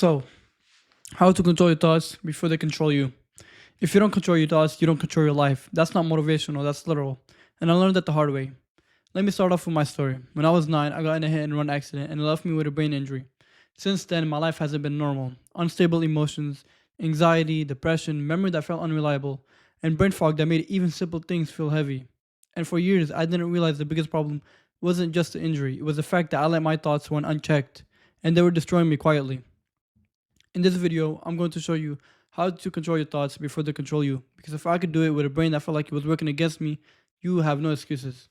So, how to control your thoughts before they control you. If you don't control your thoughts, you don't control your life. That's not motivational, that's literal. And I learned that the hard way. Let me start off with my story. When I was 9, I got in a hit and run accident and it left me with a brain injury. Since then, my life hasn't been normal. Unstable emotions, anxiety, depression, memory that felt unreliable, and brain fog that made even simple things feel heavy. And for years, I didn't realize the biggest problem wasn't just the injury, it was the fact that I let my thoughts run unchecked, and they were destroying me quietly. In this video, I'm going to show you how to control your thoughts before they control you. Because if I could do it with a brain that felt like it was working against me, you have no excuses.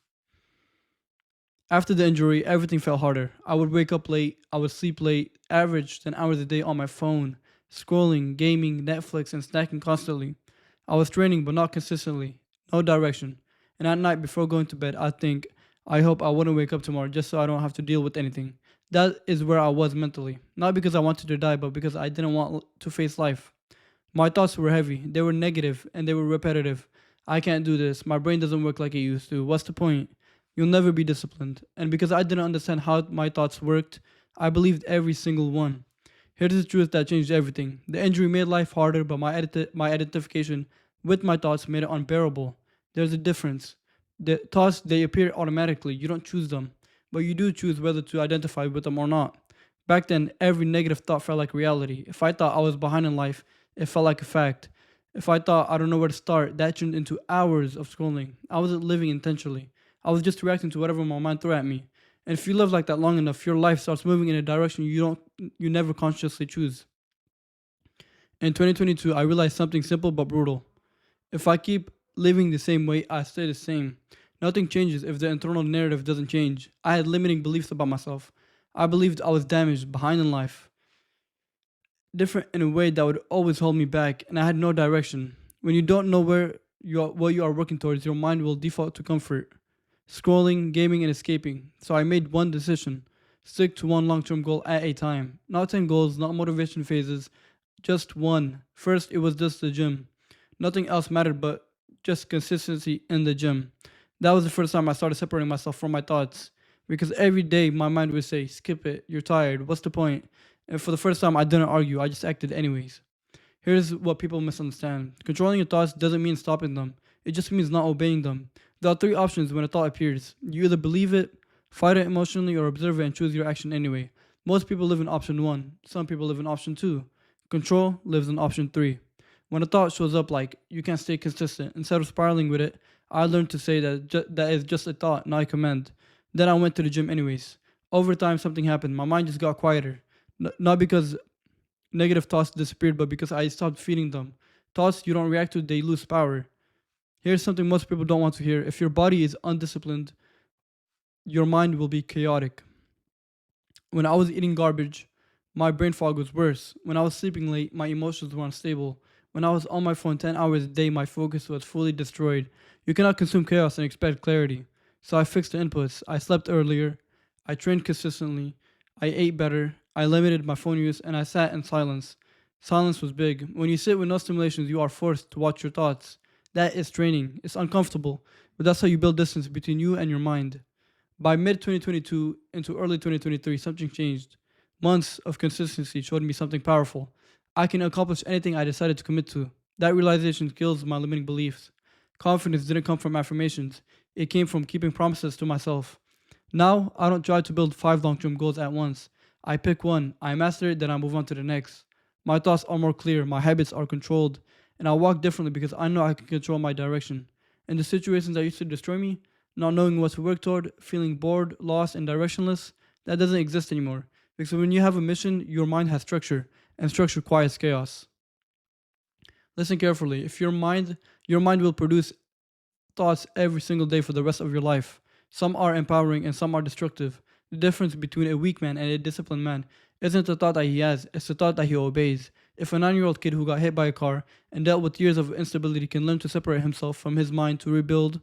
After the injury, everything felt harder. I would wake up late, I would sleep late, average 10 hours a day on my phone, scrolling, gaming, Netflix, and snacking constantly. I was training, but not consistently, no direction. And at night before going to bed, I think, I hope I wouldn't wake up tomorrow just so I don't have to deal with anything. That is where I was mentally. Not because I wanted to die, but because I didn't want to face life. My thoughts were heavy, they were negative, and they were repetitive. I can't do this, my brain doesn't work like it used to. What's the point? You'll never be disciplined. And because I didn't understand how my thoughts worked, I believed every single one. Here's the truth that changed everything. The injury made life harder, but my identification with my thoughts made it unbearable. There's a difference. The thoughts, they appear automatically. You don't choose them, but you do choose whether to identify with them or not. Back then, every negative thought felt like reality. If I thought I was behind in life, it felt like a fact. If I thought I don't know where to start, that turned into hours of scrolling. I wasn't living intentionally. I was just reacting to whatever my mind threw at me. And if you live like that long enough, your life starts moving in a direction you never consciously choose. In 2022, I realized something simple but brutal. If I keep living the same way, I stay the same. Nothing changes if the internal narrative doesn't change. I had limiting beliefs about myself. I believed I was damaged, behind in life, different in a way that would always hold me back, and I had no direction. When you don't know what you are working towards, your mind will default to comfort, scrolling, gaming, and escaping. So I made one decision: stick to one long-term goal at a time. Not 10 goals, not motivation phases, just one. First, it was just the gym. Nothing else mattered but just consistency in the gym. That was the first time I started separating myself from my thoughts. Because every day my mind would say, skip it, you're tired, what's the point? And for the first time, I didn't argue, I just acted anyways. Here's what people misunderstand: controlling your thoughts doesn't mean stopping them, it just means not obeying them. There are three options when a thought appears. You either believe it, fight it emotionally, or observe it and choose your action anyway. Most people live in option 1, some people live in option 2. Control lives in option 3. When a thought shows up like, you can't stay consistent, instead of spiraling with it, I learned to say that is just a thought, not a command. Then I went to the gym anyways. Over time, something happened. My mind just got quieter. Not because negative thoughts disappeared, but because I stopped feeding them. Thoughts you don't react to, they lose power. Here's something most people don't want to hear: if your body is undisciplined, your mind will be chaotic. When I was eating garbage, my brain fog was worse. When I was sleeping late, my emotions were unstable. When I was on my phone 10 hours a day, my focus was fully destroyed. You cannot consume chaos and expect clarity. So I fixed the inputs. I slept earlier. I trained consistently. I ate better. I limited my phone use and I sat in silence. Silence was big. When you sit with no stimulations, you are forced to watch your thoughts. That is training. It's uncomfortable, but that's how you build distance between you and your mind. By mid 2022 into early 2023, something changed. Months of consistency showed me something powerful. I can accomplish anything I decided to commit to. That realization kills my limiting beliefs. Confidence didn't come from affirmations, it came from keeping promises to myself. Now, I don't try to build 5 long term goals at once. I pick one, I master it, then I move on to the next. My thoughts are more clear, my habits are controlled, and I walk differently because I know I can control my direction. In the situations that used to destroy me, not knowing what to work toward, feeling bored, lost, and directionless, that doesn't exist anymore. Because when you have a mission, your mind has structure, and structure quiets chaos. Listen carefully. If your mind will produce thoughts every single day for the rest of your life. Some are empowering and some are destructive. The difference between a weak man and a disciplined man isn't the thought that he has, it's the thought that he obeys. If a 9-year-old kid who got hit by a car and dealt with years of instability can learn to separate himself from his mind to rebuild,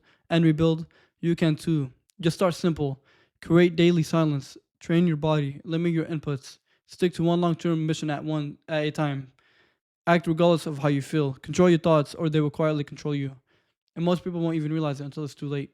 you can too. Just start simple. Create daily silence. Train your body. Limit your inputs. Stick to one long-term mission at a time. Act regardless of how you feel. Control your thoughts or they will quietly control you. And most people won't even realize it until it's too late.